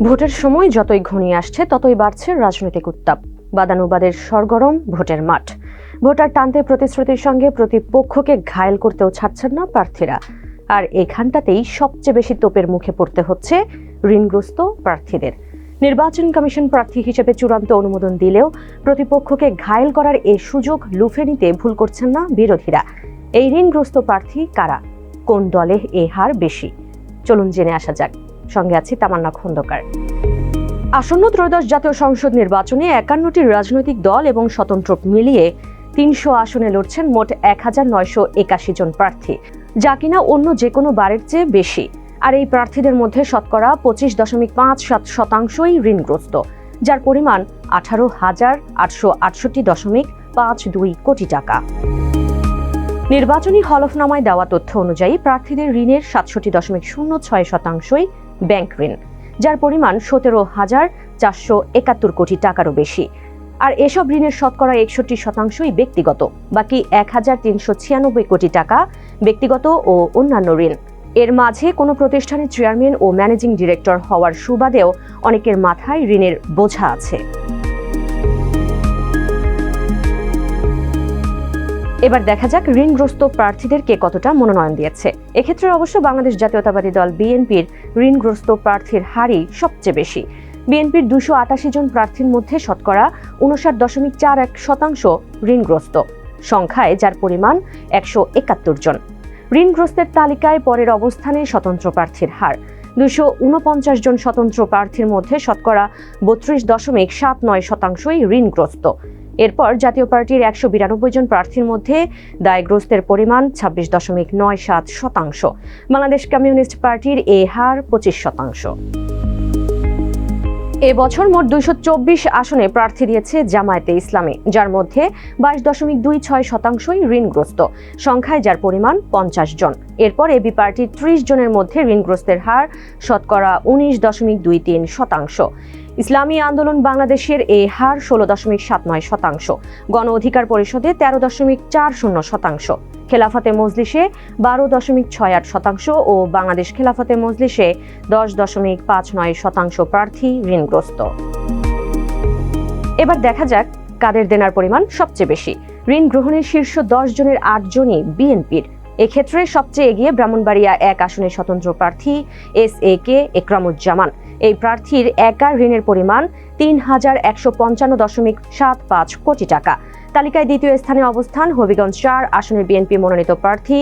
ভোটের সময় যতই ঘনিয়ে আসছে ততই বাড়ছে রাজনৈতিক উত্তাপ। বাদানুবাদের সরগরম ভোটের মাঠ। ভোটার টানতে প্রতিশ্রুতির সঙ্গে প্রতিপক্ষকে ঘায়েল করতেও ছাড়ছেন না প্রার্থীরা। আর এখানটাতেই সবচেয়ে বেশি তোপের মুখে পড়তে হচ্ছে ঋণগ্রস্ত প্রার্থীদের। নির্বাচন কমিশন প্রার্থী হিসেবে চূড়ান্ত অনুমোদন দিলেও প্রতিপক্ষকে ঘায়েল করার এই সুযোগ লুফে নিতে ভুল করছেন না বিরোধীরা। এই ঋণগ্রস্ত প্রার্থী কারা, কোন দলে এ হার বেশি, চলুন জেনে আসা যাক। সঙ্গে আছি তামান্না খন্দকার। আসন্ন ত্রয়োদশ জাতীয় সংসদ নির্বাচনে 51টি রাজনৈতিক দল এবং স্বতন্ত্র মিলিয়ে 300 আসনে লড়ছেন মোট 1981 জন প্রার্থী, যা কিনা অন্য যে কোনো বারের চেয়ে বেশি। আর এই প্রার্থীদের মধ্যে শতকরা 25.57% ঋণগ্রস্ত, যার পরিমাণ 18,868.52 কোটি টাকা। নির্বাচনী হলফনামায় দেওয়া তথ্য অনুযায়ী প্রার্থীদের ঋণের 67.06% ব্যাংক ঋণ, যার পরিমাণ 17,471 কোটি টাকারও বেশি। আর এসব ঋণের শতকরা 61% ব্যক্তিগত, বাকি 1,396 কোটি টাকা ব্যক্তিগত ও অন্যান্য ঋণ। এর মাঝে কোনো প্রতিষ্ঠানের চেয়ারম্যান ও ম্যানেজিং ডিরেক্টর হওয়ার সুবাদেও অনেকের মাথায় ঋণের বোঝা আছে। এবার দেখা যাক ঋণগ্রস্ত প্রার্থীদের কে কতটা মনোনয়ন দিয়েছে। এক্ষেত্রে অবশ্য বাংলাদেশ জাতীয়তাবাদী দল বিএনপির ঋণগ্রস্ত প্রার্থীর হারই সবচেয়ে বেশি। বিএনপির 288 জন প্রার্থীর মধ্যে শতকরা 59.41% ঋণগ্রস্ত সংখ্যায়, যার পরিমাণ 171 জন। ঋণগ্রস্তের তালিকায় পরের অবস্থানে স্বতন্ত্র প্রার্থীর হার। 249 জন স্বতন্ত্র প্রার্থীর মধ্যে শতকরা 32.79% ঋণগ্রস্ত। এরপর জাতীয় পার্টির 192 জন প্রার্থীর মধ্যে দায়গ্রস্তের পরিমাণ 26.97%। বাংলাদেশ কমিউনিস্ট পার্টির এ হার 25%। এবছর মোট 224 আসনে প্রার্থী দিয়েছে জামায়াতে ইসলামী, যার মধ্যে 22.26% ঋণগ্রস্ত সংখ্যায়, যার পরিমাণ 50 জন। এরপর এবি পার্টির 30 জনের মধ্যে ঋণগ্রস্তের হার শতকরা 19.23%। ইসলামী আন্দোলন বাংলাদেশের এই হার 16.79%, গণ অধিকার পরিষদে 13.40%, খেলাফতে মজলিসে 12.68% ও বাংলাদেশ খেলাফতে মজলিসে 10.59% প্রার্থী ঋণগ্রস্ত। এবার দেখা যাক কাদের দেনার পরিমাণ সবচেয়ে বেশি। ঋণ গ্রহণের শীর্ষ 10 জনের 8 জনই বিএনপির। এক্ষেত্রে সবচেয়ে এগিয়ে ব্রাহ্মণবাড়িয়া 1 আসনের স্বতন্ত্র প্রার্থী SAK একরামুজ্জামান। এই প্রার্থীর একা ঋণের পরিমাণ 3,155.75 কোটি টাকা। তালিকায় দ্বিতীয় স্থানে অবস্থান হবিগঞ্জ 4 আসনের বিএনপি মনোনীত প্রার্থী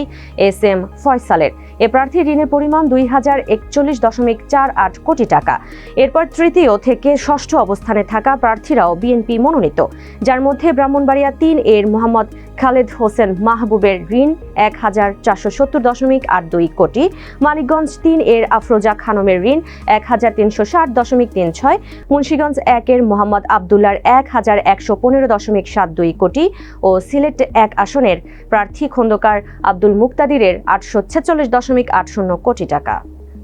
SM ফয়সালের। এ প্রার্থীর ঋণের পরিমাণ 2,041.48 কোটি টাকা। এরপর তৃতীয় থেকে ষষ্ঠ অবস্থানে থাকা প্রার্থীরাও বিএনপি মনোনীত, যার মধ্যে ব্রাহ্মণবাড়িয়া 3 এর মোহাম্মদ খালেদ হোসেন মাহবুবের ঋণ 1,470.82 কোটি, মানিকগঞ্জ 3 এর আফরোজা খানমের ঋণ 1,360.36, মুন্সিগঞ্জ 1 এর মোহাম্মদ আবদুল্লার 1,115.72 কোটি ও সিলেট 1 আসনের প্রার্থী খন্দকার আব্দুল মুক্তাদিরের 846.80 কোটি টাকা।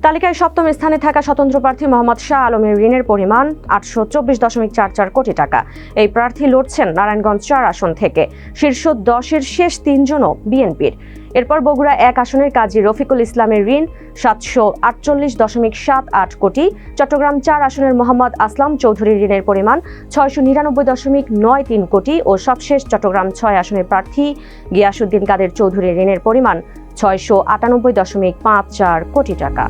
তালিকায় সপ্তম স্থানে থাকা স্বতন্ত্র প্রার্থী মোহাম্মদ শাহ আলমের ঋণের পরিমাণ 824.44 কোটি টাকা। এই প্রার্থী লড়ছেন নারায়ণগঞ্জ 4 আসন থেকে। শীর্ষ 10-এর শেষ 3 জনও বিএনপির। এরপর বগুড়া 1 আসনের কাজী রফিকুল ইসলামের ঋণ 748.78 কোটি, চট্টগ্রাম 4 আসনের মোহাম্মদ আসলাম চৌধুরীর ঋণের পরিমাণ 699.93 কোটি ও সবশেষ চট্টগ্রাম 6 আসনের প্রার্থী গিয়াসউদ্দিন কাদের চৌধুরীর ঋণের পরিমাণ 698.54 কোটি টাকা।